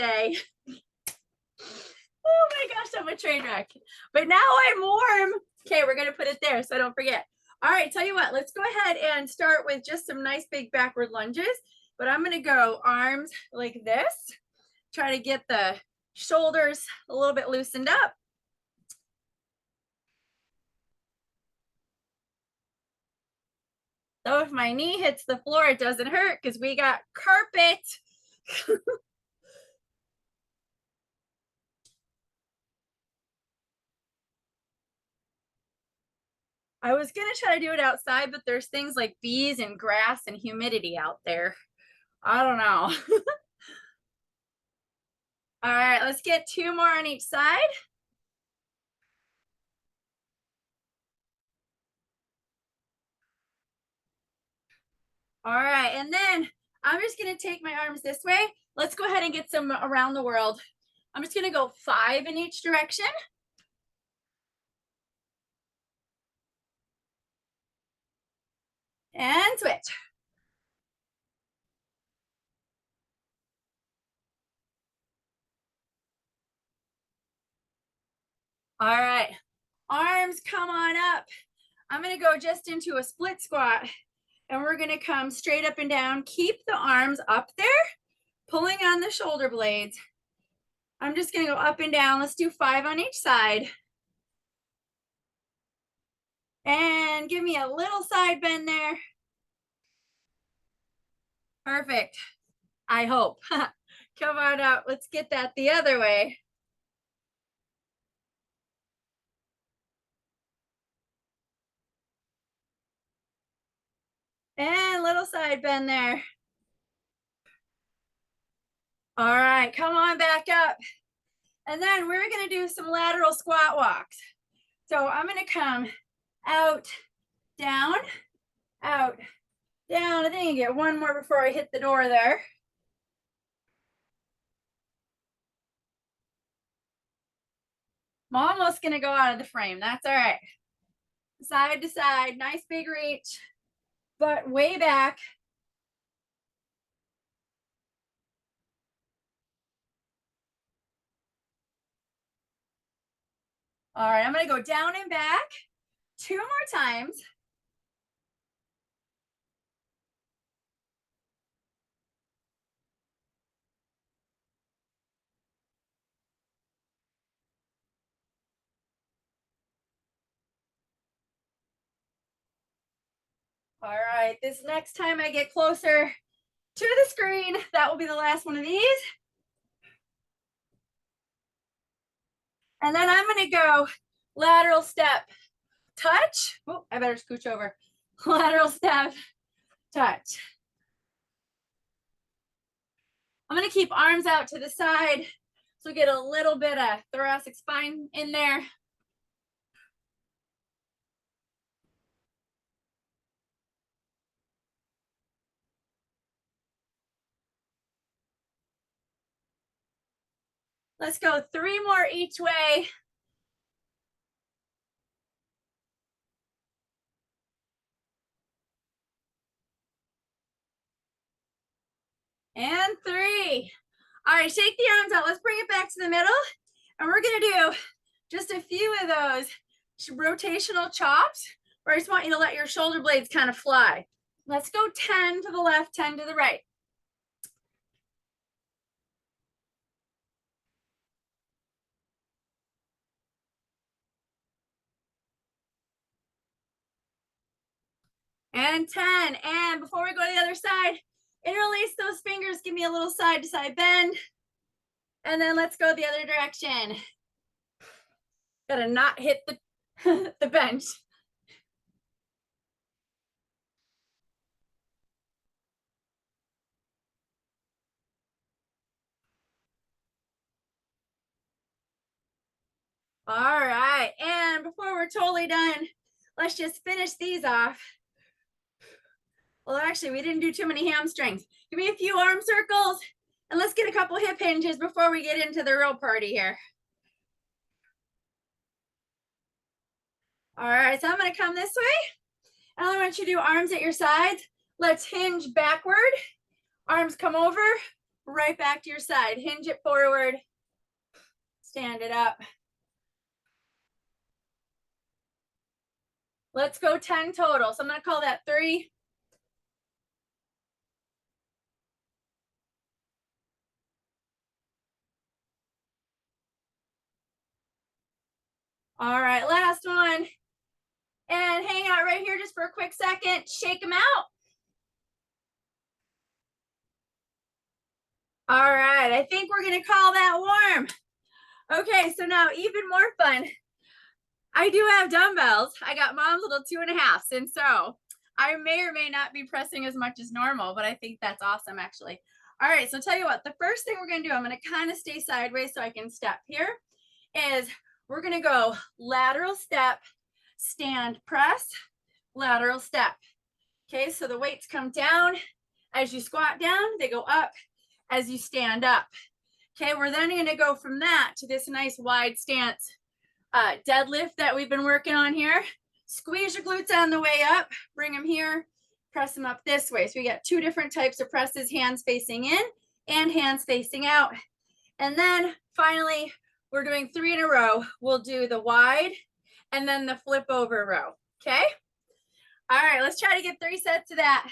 day. Oh my gosh, I'm a train wreck. But now I'm warm. Okay, we're gonna put it there so I don't forget. All right, tell you what, let's go ahead and start with just some nice big backward lunges. But I'm gonna go arms like this. Try to get the shoulders a little bit loosened up. So if my knee hits the floor, it doesn't hurt because we got carpet. I was gonna try to do it outside, but there's things like bees and grass and humidity out there. I don't know. All right, let's get 2 more on each side. All right, and then I'm just gonna take my arms this way. Let's go ahead and get some around the world. I'm just gonna go 5 in each direction. And switch. All right, arms come on up. I'm gonna go just into a split squat and we're gonna come straight up and down. Keep the arms up there, pulling on the shoulder blades. I'm just gonna go up and down. Let's do 5 on each side. And give me a little side bend there. Perfect. I hope. Come on up. Let's get that the other way. And little side bend there. All right, come on back up. And then we're gonna do some lateral squat walks. So I'm gonna come out, down, out, down. I think I get one more before I hit the door there. I'm almost gonna go out of the frame. That's all right. Side to side, nice big reach, but way back. All right, I'm gonna go down and back 2 more times. All right, this next time I get closer to the screen, that will be the last one of these. And then I'm gonna go lateral step, touch. Oh, I better scooch over. Lateral step, touch. I'm gonna keep arms out to the side so get a little bit of thoracic spine in there. Let's go 3 more each way. And 3. All right, shake the arms out. Let's bring it back to the middle. And we're gonna do just a few of those rotational chops where I just want you to let your shoulder blades kind of fly. Let's go 10 to the left, 10 to the right. And 10. And before we go to the other side, interlace those fingers. Give me a little side to side bend. And then let's go the other direction. Gotta not hit the, the bench. All right. And before we're totally done, let's just finish these off. Well, actually, we didn't do too many hamstrings. Give me a few arm circles and let's get a couple hip hinges before we get into the real party here. All right, so I'm gonna come this way. And I want you to do arms at your sides. Let's hinge backward. Arms come over, right back to your side. Hinge it forward, stand it up. Let's go 10 total. So I'm gonna call that 3. All right, last one. And hang out right here just for a quick second. Shake them out. All right, I think we're gonna call that warm. Okay, so now even more fun. I do have dumbbells. I got mom's little 2.5s, and so I may or may not be pressing as much as normal, but I think that's awesome actually. All right, so tell you what, the first thing we're gonna do, I'm gonna kind of stay sideways so I can step here, is we're gonna go lateral step, stand press, lateral step. Okay, so the weights come down. As you squat down, they go up as you stand up. Okay, we're then gonna go from that to this nice wide stance deadlift that we've been working on here. Squeeze your glutes on the way up, bring them here, press them up this way. So we got 2 different types of presses, hands facing in and hands facing out. And then finally, we're doing 3 in a row. We'll do the wide and then the flip over row, okay? All right, let's try to get 3 sets of that.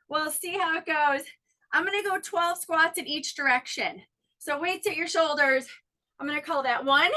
We'll see how it goes. I'm gonna go 12 squats in each direction. So weights at your shoulders. I'm gonna call that 1.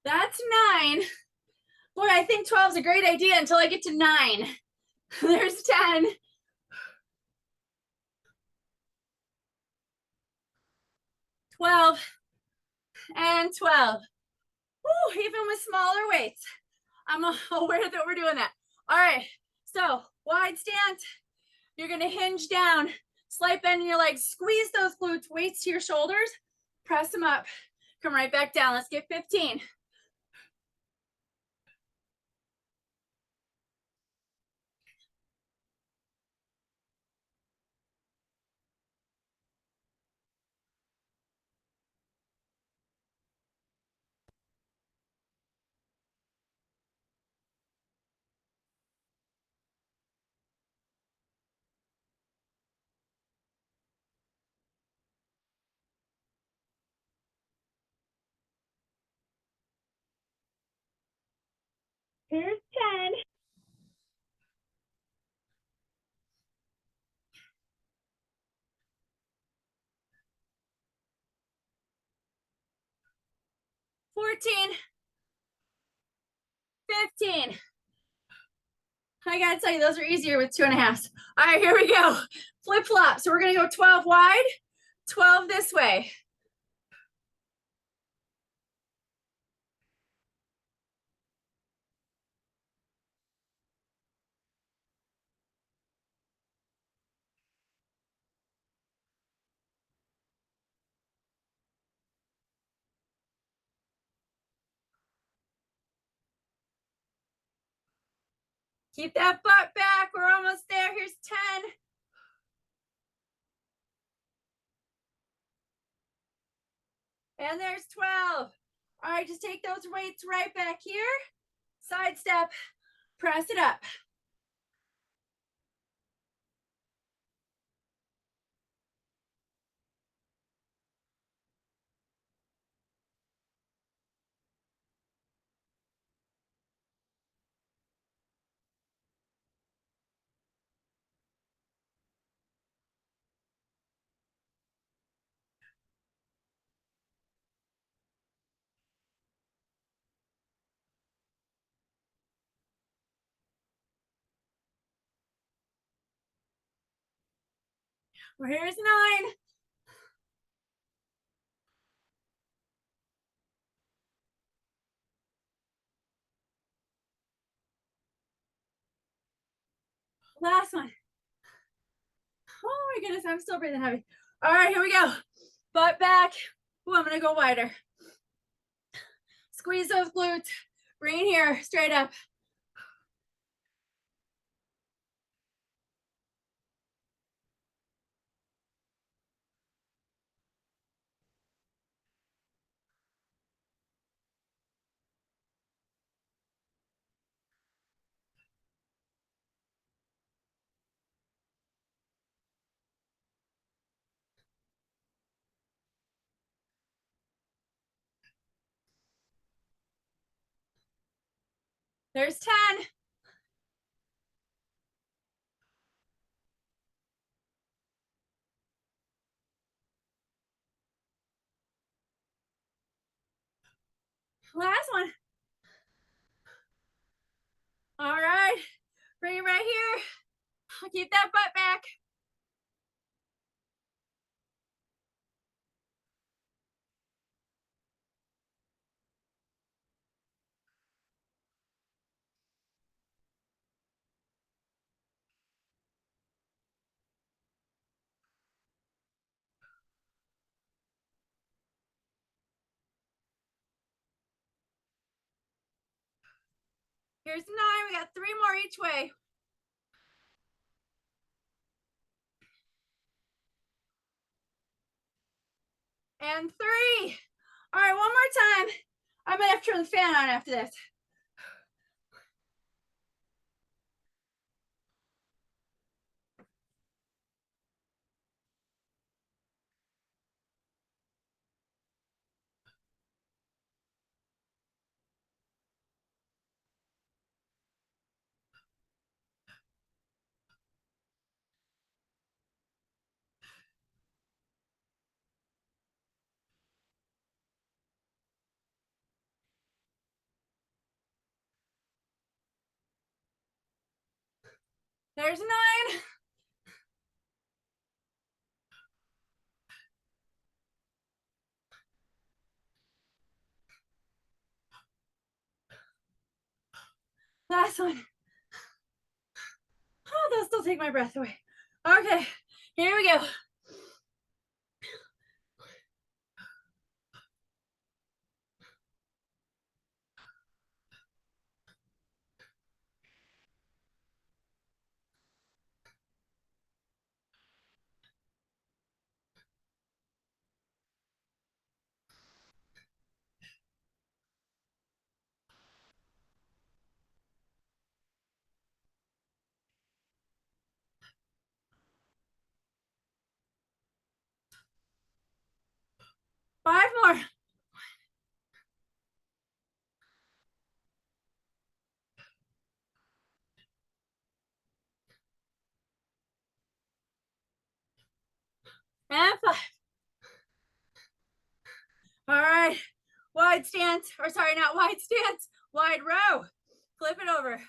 That's 9. Boy, I think 12 is a great idea until I get to 9. There's 10. 12 and 12. Ooh, even with smaller weights. I'm aware that we're doing that. All right, so wide stance. You're gonna hinge down, slight bend in your legs, squeeze those glutes, weights to your shoulders, press them up, come right back down. Let's get 15. Here's 10. 14, 15. I gotta tell you, those are easier with 2.5s. All right, here we go. Flip flop. So we're gonna go 12 wide, 12 this way. Keep that butt back. We're almost there. Here's 10. And there's 12. All right, just take those weights right back here. Side step, press it up. Well, here's 9. Last one. my goodness, I'm still breathing heavy. All right, here we go. Butt back. Ooh, I'm gonna go wider. Squeeze those glutes. Bring it here, straight up. There's 10. Last one. All right, bring it right here. Keep that butt back. Here's 9. We got 3 more each way. And 3. All right, one more time. I'm gonna have to turn the fan on after this. There's 9. Last one. Oh, they'll still take my breath away. Okay, here we go. Five more. And 5. All right, wide stance, or sorry, not wide stance, wide row. Flip it over.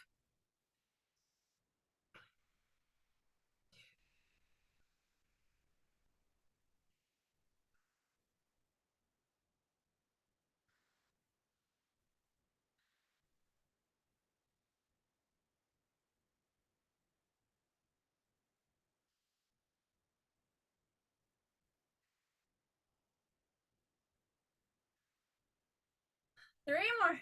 Three more.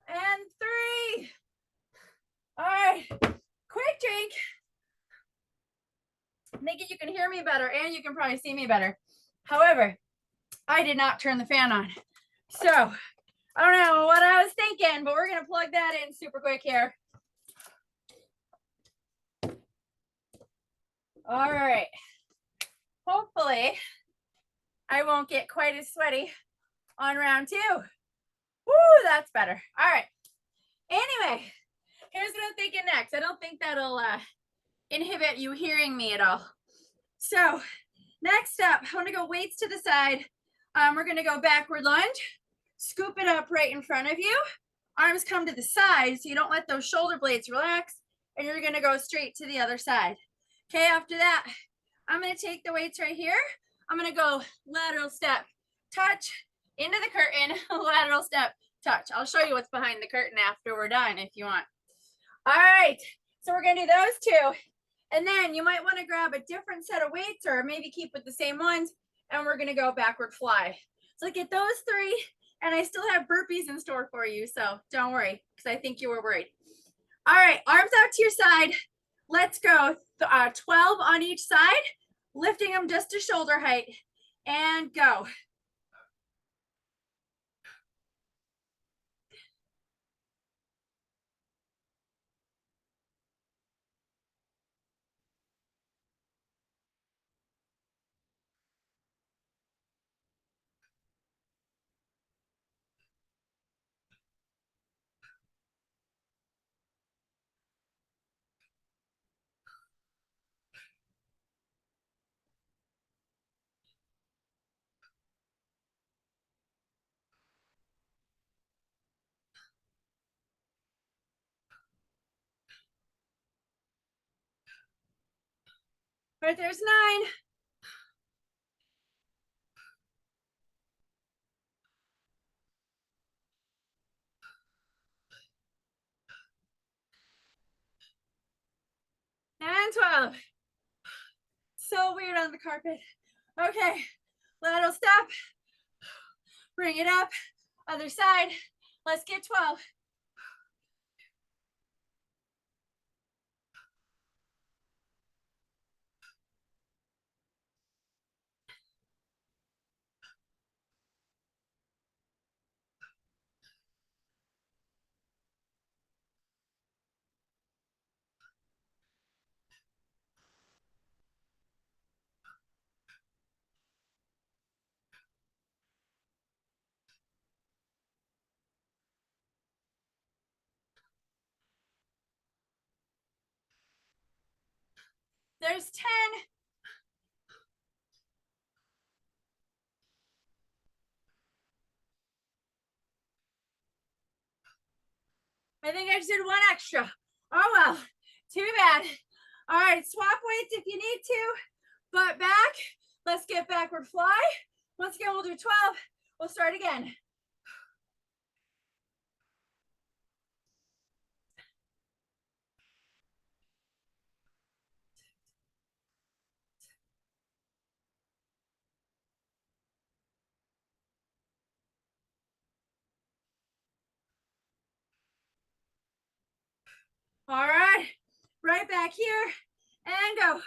And 3. All right, quick drink. I'm thinking you can hear me better and you can probably see me better. However, I did not turn the fan on. So I don't know what I was thinking, but we're gonna plug that in super quick here. All right. Hopefully I won't get quite as sweaty on round 2. Woo, that's better. All right. Anyway, here's what I'm thinking next. I don't think that'll inhibit you hearing me at all. So next up, I want to go weights to the side. We're going to go backward lunge, scoop it up right in front of you. Arms come to the side so you don't let those shoulder blades relax, and you're going to go straight to the other side. Okay, after that, I'm going to take the weights right here. I'm going to go lateral step, touch, into the curtain, lateral step, touch. I'll show you what's behind the curtain after we're done if you want. All right, so we're gonna do those two. And then you might want to grab a different set of weights or maybe keep with the same ones. And we're gonna go backward fly. So get those three, and I still have burpees in store for you. So don't worry, because I think you were worried. All right, arms out to your side. Let's go 12 on each side, lifting them just to shoulder height, and go. All right, there's 9. And 12. So weird on the carpet. Okay, lateral step. Bring it up. Other side. Let's get 12. There's 10. I think I just did 1 extra. Oh well, too bad. All right, swap weights if you need to. Butt back. Let's get backward fly. Once again, we'll do 12. We'll start again. All right, right back here and go.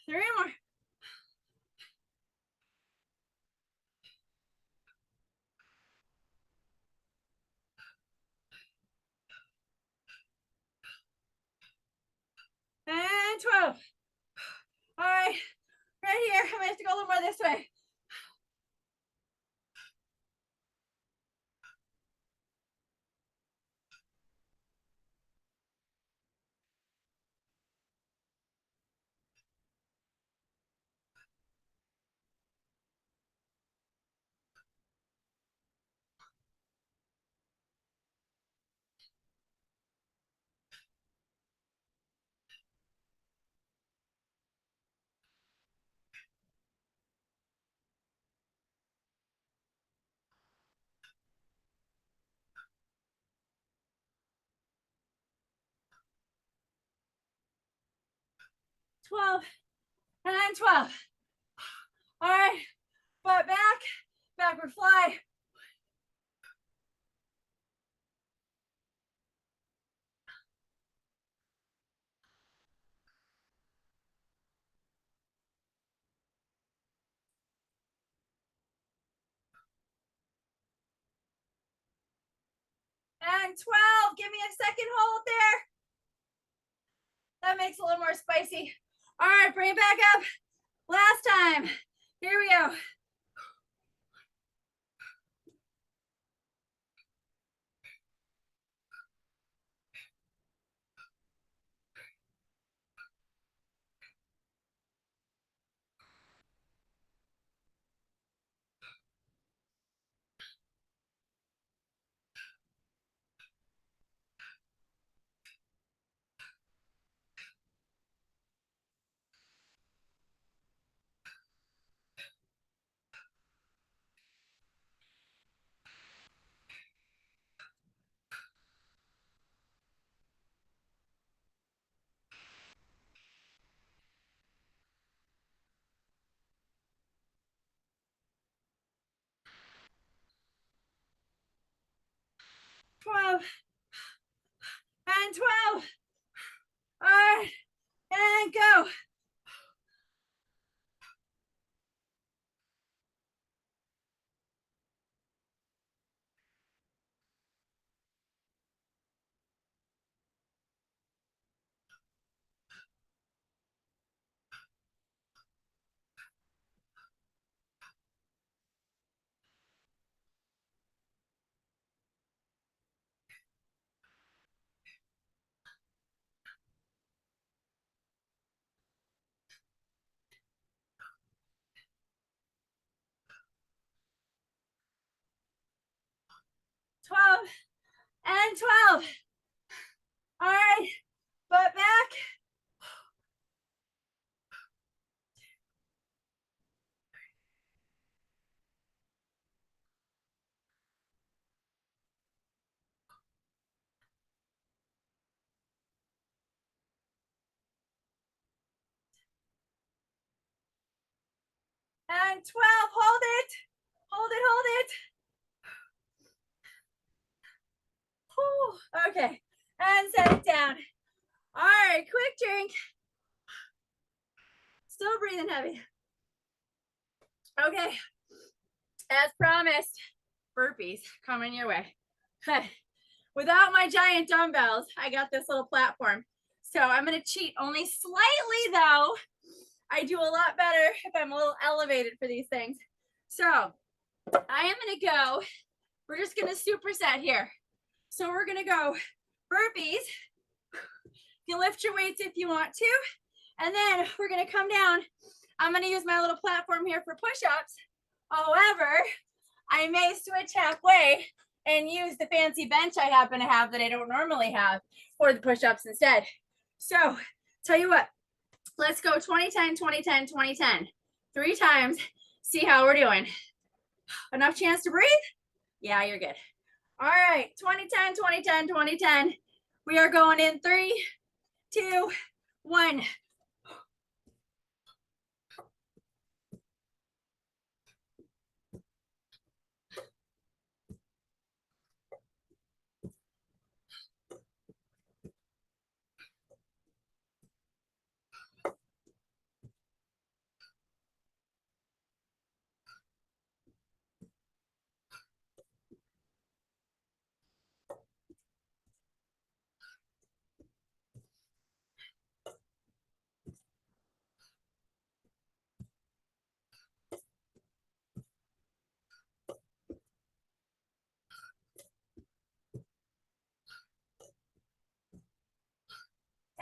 Three more. And 12. All right, right here. I'm gonna have to go a little more this way. Twelve and 12. All right, butt back, backward fly. And 12. Give me a second, hold there. That makes it a little more spicy. All right, bring it back up. Last time. Here we go. 12 and 12. All right, and go. Twelve and 12. All right, butt back. And 12. Hold it. Hold it, hold it. Whew. Okay, and set it down. All right, quick drink. Still breathing heavy. Okay, as promised, burpees coming your way. Without my giant dumbbells, I got this little platform. So I'm going to cheat only slightly though. I do a lot better if I'm a little elevated for these things. So I am going to go, we're just going to superset here. So we're going to go burpees. You lift your weights if you want to. And then we're going to come down. I'm going to use my little platform here for push-ups. However, I may switch halfway and use the fancy bench I happen to have that I don't normally have for the push-ups instead. So tell you what, let's go 20-10, 20-10, 20-10. 3 times, see how we're doing. Enough chance to breathe? Yeah, you're good. All right, 20-10, 20-10, 20-10. We are going in 3, 2, 1.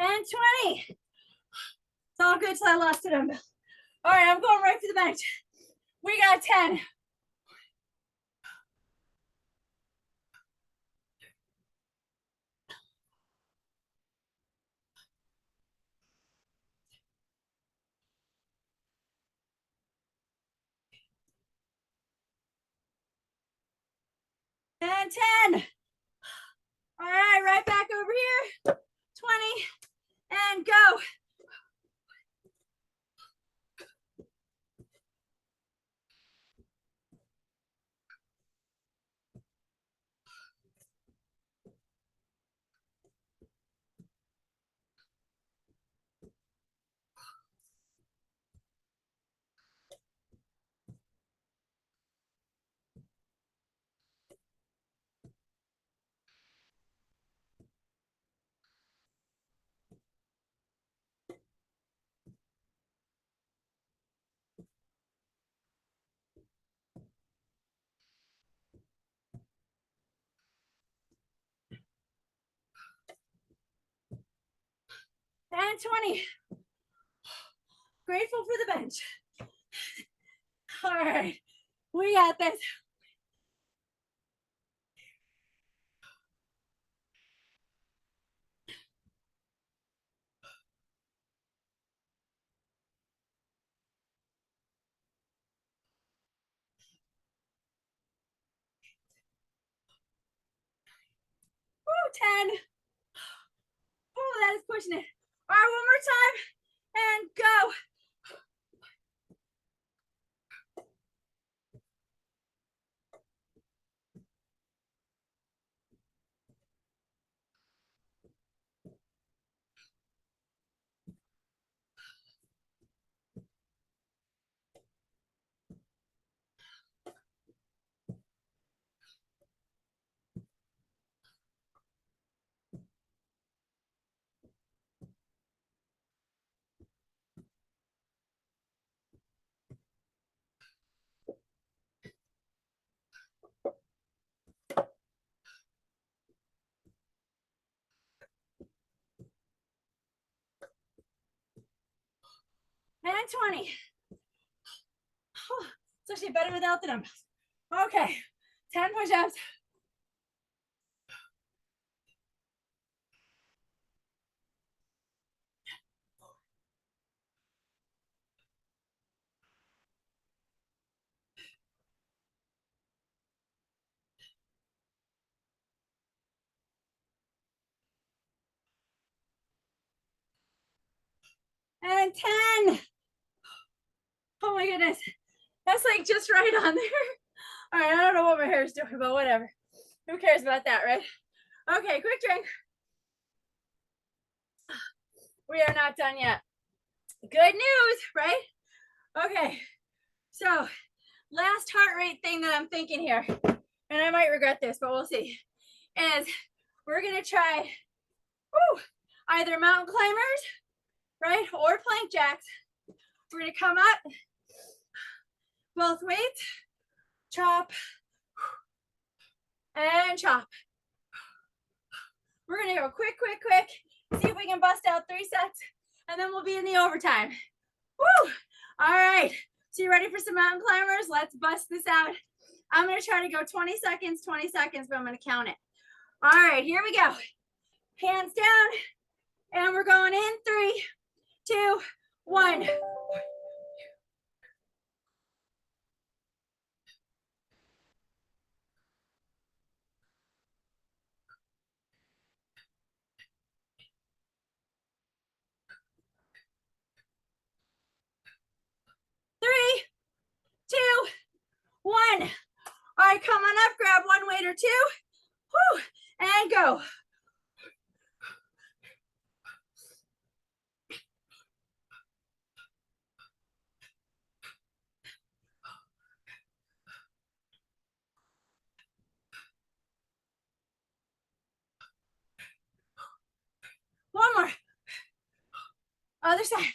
And 20. It's all good till I lost a dumbbell. All right, I'm going right for the bench. We got 10. And 10. All right, right back over here. 20 and go. and 20. Grateful for the bench. All right, we got this. Woo, 10. Oh, that is pushing it. All right, one more time and go. And 20. Oh, it's actually better without the dumbbells. Okay, 10 push-ups. And 10. Oh my goodness. That's like just right on there. All right, I don't know what my hair is doing, but whatever. Who cares about that, right? Okay, quick drink. We are not done yet. Good news, right? Okay, so last heart rate thing that I'm thinking here, and I might regret this, but we'll see, is we're gonna try either mountain climbers, right, or plank jacks. We're gonna come up, both weights, chop, and chop. We're gonna go quick, see if we can bust out 3 sets, and then we'll be in the overtime. Woo! All right, so you ready for some mountain climbers? Let's bust this out. I'm gonna try to go 20 seconds, but I'm gonna count it. All right, here we go. Hands down, and we're going in 3, 2, 1. 3, 2, 1. All right, come on up, grab one weight or two. Woo, and go. One more. Other side.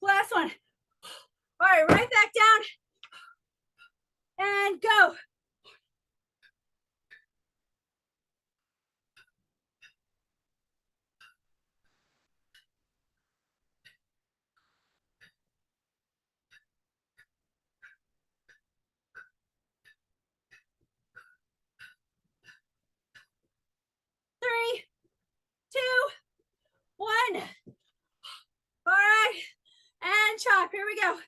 Last one. All right, right back down and go. Three, two, one. All right, and chop. Here we go.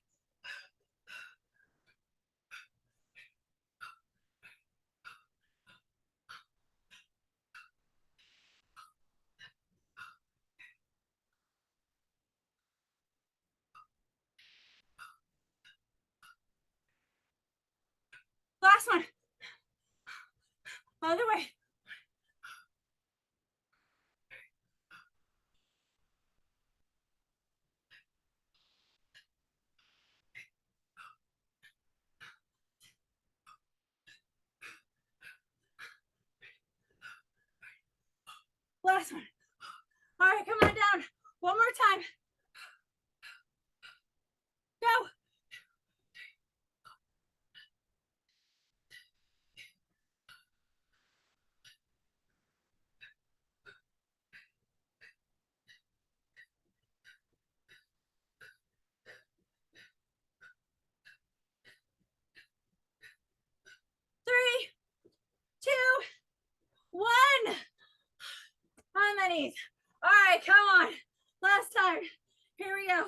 Last one. Other way. Last one. All right, come on down. knees. All right, come on. Last time. Here we go.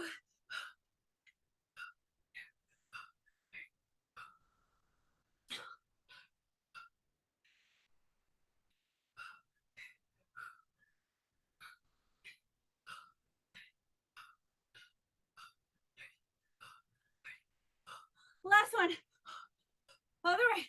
Last one. Other way.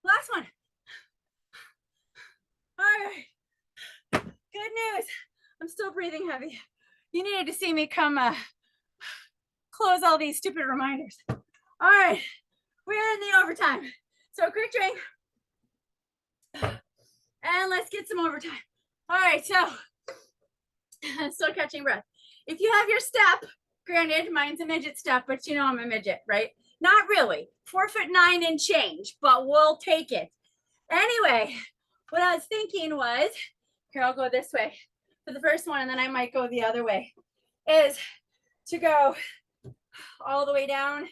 Last one. All right. Good news. I'm still breathing heavy. You needed to see me come close all these stupid reminders. All right. We're in the overtime. So quick drink. And let's get some overtime. All right. So still catching breath. If you have your step, granted, mine's a midget step, but you know I'm a midget, right? Not really. 4'9" and change, but we'll take it. Anyway, what I was thinking was, here, I'll go this way for the first one, and then I might go the other way, is to go all the way down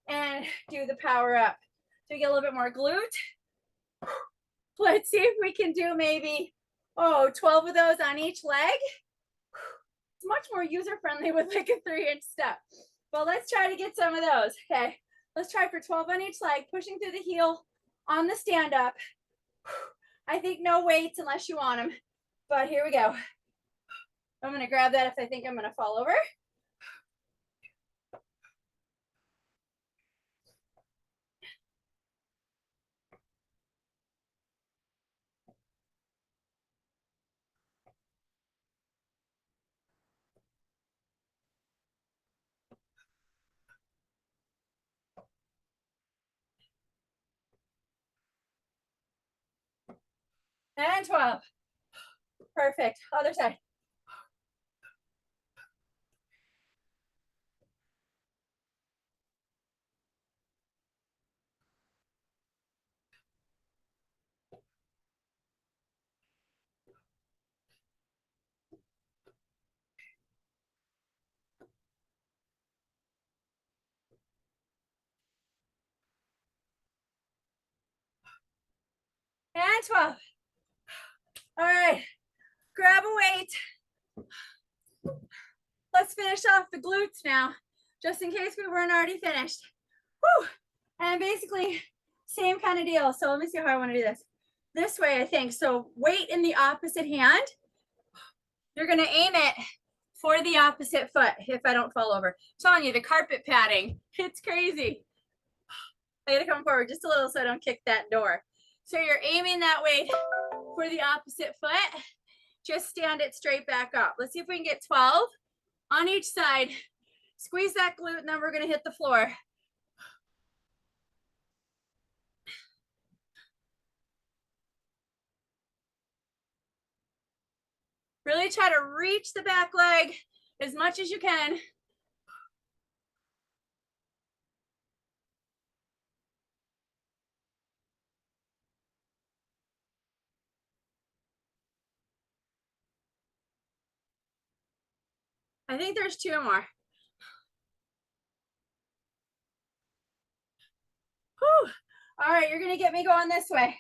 and do the power up. So we get a little bit more glute. Let's see if we can do maybe, 12 of those on each leg. It's much more user-friendly with like a 3-inch step. But let's try to get some of those. Okay, let's try for 12 on each leg, pushing through the heel on the stand-up. I think no weights unless you want them. But here we go. I'm going to grab that if I think I'm going to fall over. And 12. Perfect. Other side. And 12. All right. Grab a weight. Let's finish off the glutes now, just in case we weren't already finished. Whew. And basically, same kind of deal. So let me see how I want to do this. This way, I think. So weight in the opposite hand. You're going to aim it for the opposite foot if I don't fall over. I'm telling you, the carpet padding, it's crazy. I got to come forward just a little so I don't kick that door. So you're aiming that way for the opposite foot. Just stand it straight back up. Let's see if we can get 12 on each side. Squeeze that glute, and then we're going to hit the floor. Really try to reach the back leg as much as you can. I think there's 2 more. Whew. All right, you're going to get me going this way.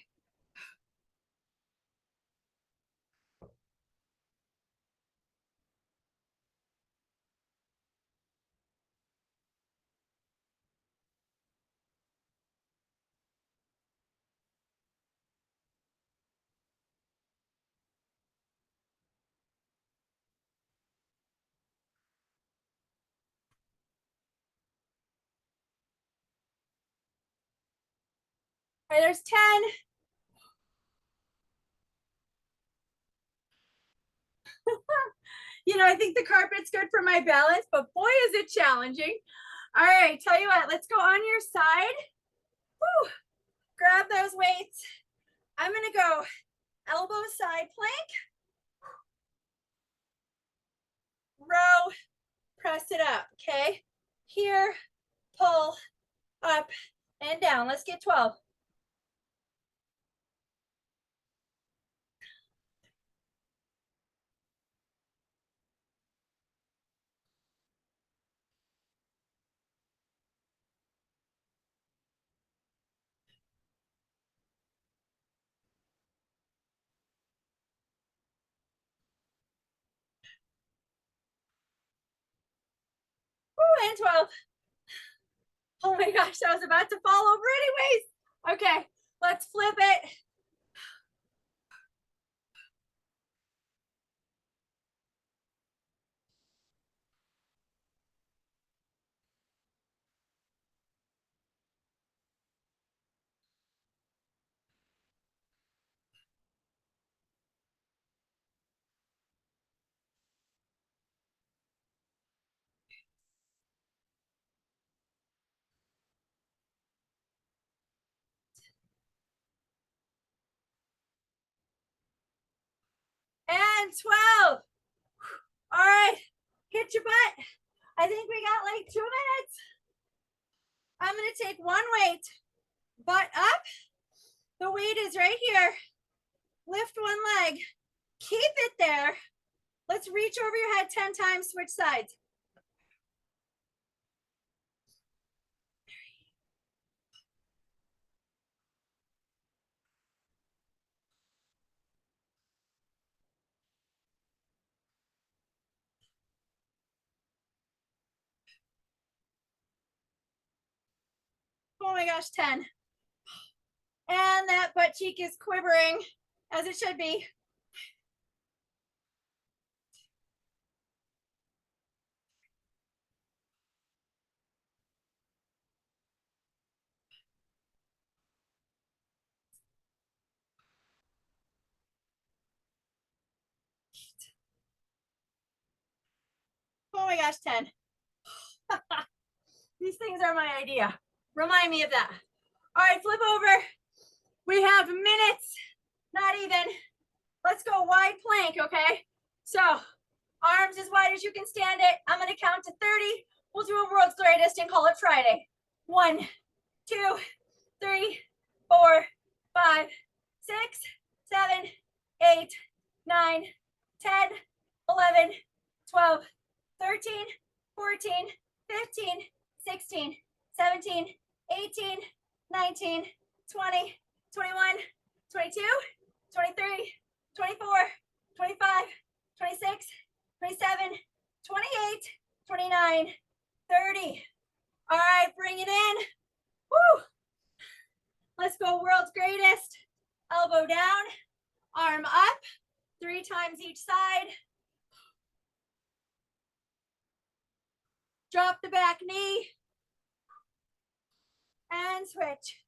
All right, there's 10. You know, I think the carpet's good for my balance, but boy, is it challenging. All right, tell you what, let's go on your side. Woo. Grab those weights. I'm going to go elbow side plank. Row, press it up, okay? Here, pull, up, and down. Let's get 12. and 12. Oh my gosh, I was about to fall over anyways. Okay, let's flip it. And 12. All right, hit your butt. I think we got like 2 minutes. I'm gonna take one weight, butt up. The weight is right here. Lift one leg, keep it there. Let's reach over your head 10 times, switch sides. Oh my gosh, 10. And that butt cheek is quivering, as it should be. Oh my gosh, 10. These things are my idea. Remind me of that. All right, flip over. We have minutes, not even. Let's go wide plank, okay? So arms as wide as you can stand it. I'm gonna count to 30. We'll do a world's greatest and call it Friday. 1, 2, 3, 4, 5, 6, 7, 8, 9, 10, 11, 12, 13, 14, 15, 16, 17, 18, 19, 20, 21, 22, 23, 24, 25, 26, 27, 28, 29, 30. All right, bring it in. Woo! Let's go world's greatest. Elbow down, arm up, 3 times each side. Drop the back knee and switch.